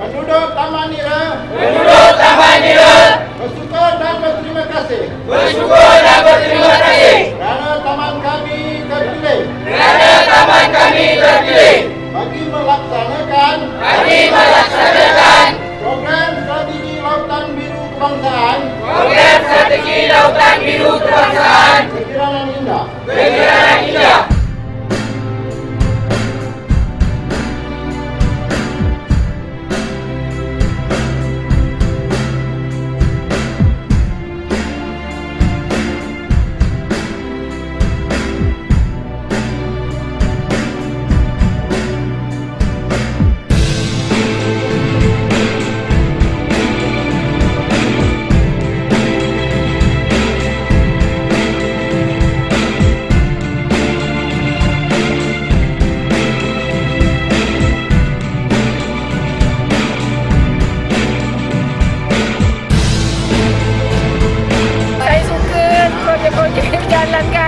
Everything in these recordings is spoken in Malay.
Penduduk Taman Nira bersyukur dan berterima kasih kerana taman kami terpilih bagi melaksanakan program strategi Lautan Biru Kebangsaan Kekiranan Indah.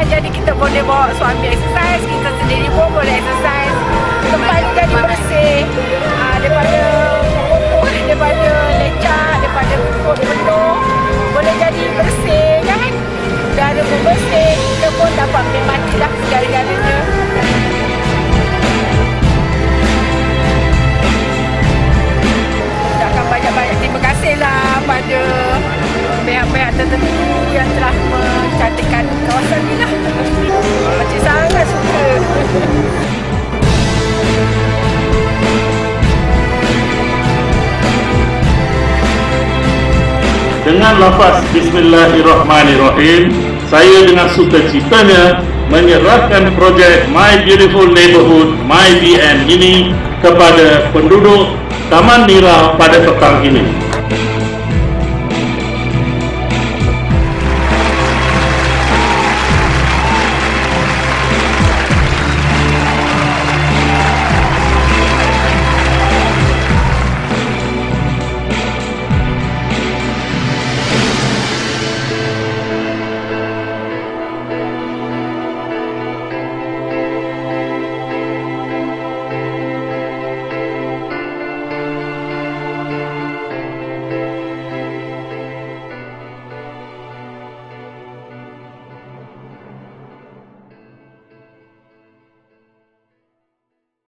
Jadi kita boleh bawa suami exercise, kita sendiri pun boleh exercise. Tempat ni jadi bersih daripada kotor, daripada lecak, daripada rumput penuh. Boleh jadi bersih kan? Udara pun bersih, kita pun dapat menikmatilah segala-galanya. Ucapkan banyak-banyak terima kasihlah pada pihak-pihak tertentu yang telah mencantikkan kawasan ni lah. Makcik sangat suka. Dengan lafaz Bismillahirrahmanirrahim, saya dengan sukacitanya menyerahkan projek My Beautiful Neighborhood MyBN ini kepada penduduk Taman Nira pada petang ini.